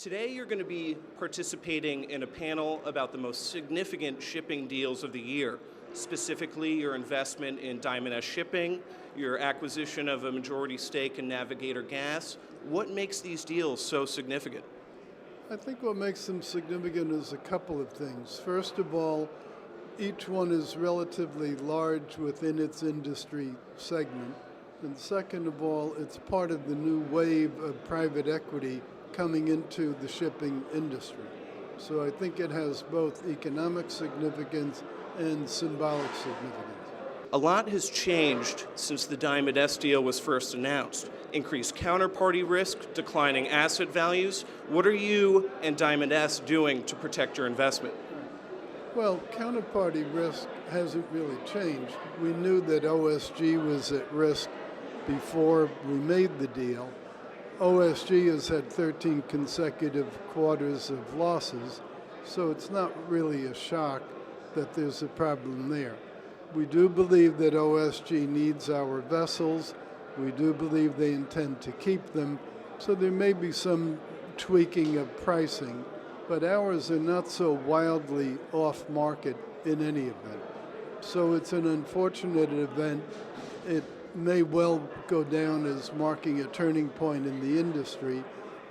Today you're going to be participating in a panel about the most significant shipping deals of the year, specifically your investment in Diamond S Shipping, your acquisition of a majority stake in Navigator Gas. What makes these deals so significant? I think what makes them significant is a couple of things. First of all, each one is relatively large within its industry segment. And second of all, it's part of the new wave of private equity coming into the shipping industry. So I think it has both economic significance and symbolic significance. A lot has changed since the Diamond S deal was first announced. Increased counterparty risk, declining asset values. What are you and Diamond S doing to protect your investment? Well, counterparty risk hasn't really changed. We knew that OSG was at risk before we made the deal. OSG has had 13 consecutive quarters of losses, so it's not really a shock that there's a problem there. We do believe that OSG needs our vessels. We do believe they intend to keep them, so there may be some tweaking of pricing, but ours are not so wildly off market in any event. So it's an unfortunate event. It may well go down as marking a turning point in the industry,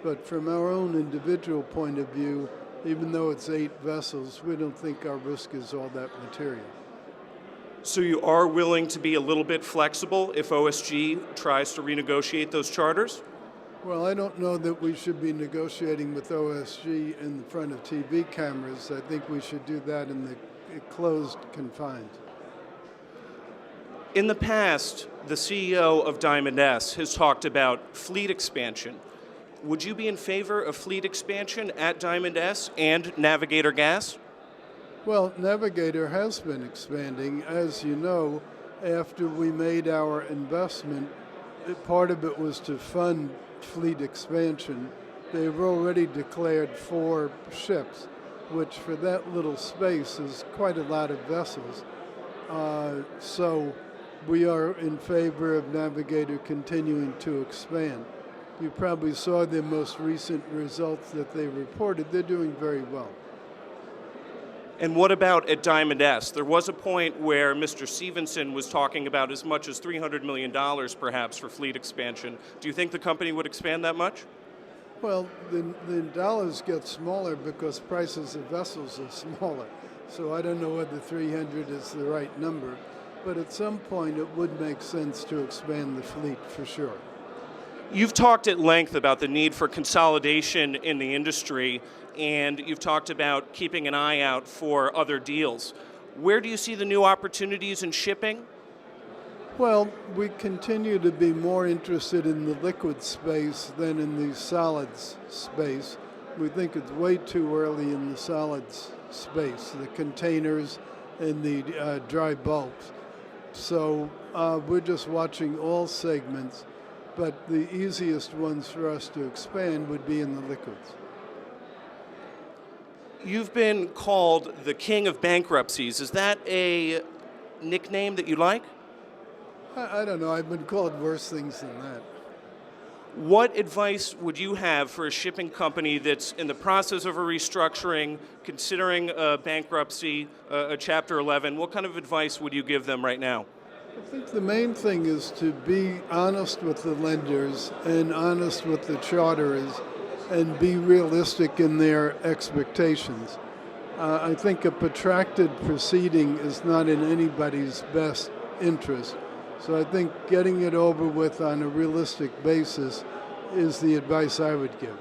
but from our own individual point of view, even though it's 8 vessels, we don't think our risk is all that material. So you are willing to be a little bit flexible if OSG tries to renegotiate those charters? Well, I don't know that we should be negotiating with OSG in front of TV cameras. I think we should do that in the closed confines. In the past, the CEO of Diamond S has talked about fleet expansion. Would you be in favor of fleet expansion at Diamond S and Navigator Gas? Well, Navigator has been expanding. As you know, after we made our investment, part of it was to fund fleet expansion. They've already declared 4 ships, which for that little space is quite a lot of vessels. So we are in favor of Navigator continuing to expand. You probably saw the most recent results that they reported. They're doing very well. And what about at Diamond S? There was a point where Mr. Stevenson was talking about as much as $300 million perhaps for fleet expansion. Do you think the company would expand that much? Well, the dollars get smaller because prices of vessels are smaller. So I don't know whether 300 is the right number. But at some point, it would make sense to expand the fleet for sure. You've talked at length about the need for consolidation in the industry, and you've talked about keeping an eye out for other deals. Where do you see the new opportunities in shipping? Well, we continue to be more interested in the liquid space than in the solids space. We think it's way too early in the solids space, the containers and the dry bulks. So we're just watching all segments, but the easiest ones for us to expand would be in the liquids. You've been called the king of bankruptcies. Is that a nickname that you like? I don't know. I've been called worse things than that. What advice would you have for a shipping company that's in the process of a restructuring, considering a bankruptcy, a Chapter 11? What kind of advice would you give them right now? I think the main thing is to be honest with the lenders and honest with the charterers and be realistic in their expectations. I think a protracted proceeding is not in anybody's best interest. So I think getting it over with on a realistic basis is the advice I would give.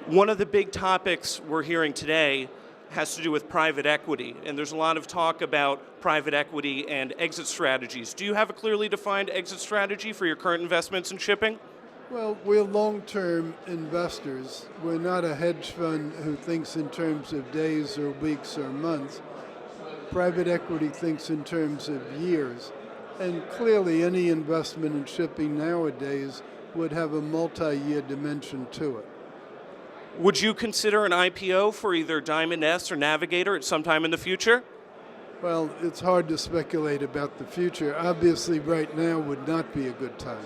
One of the big topics we're hearing today has to do with private equity, and there's a lot of talk about private equity and exit strategies. Do you have a clearly defined exit strategy for your current investments in shipping? Well, we're long-term investors. We're not a hedge fund who thinks in terms of days or weeks or months. Private equity thinks in terms of years. And clearly, any investment in shipping nowadays would have a multi-year dimension to it. Would you consider an IPO for either Diamond S or Navigator at some time in the future? Well, it's hard to speculate about the future. Obviously, right now would not be a good time.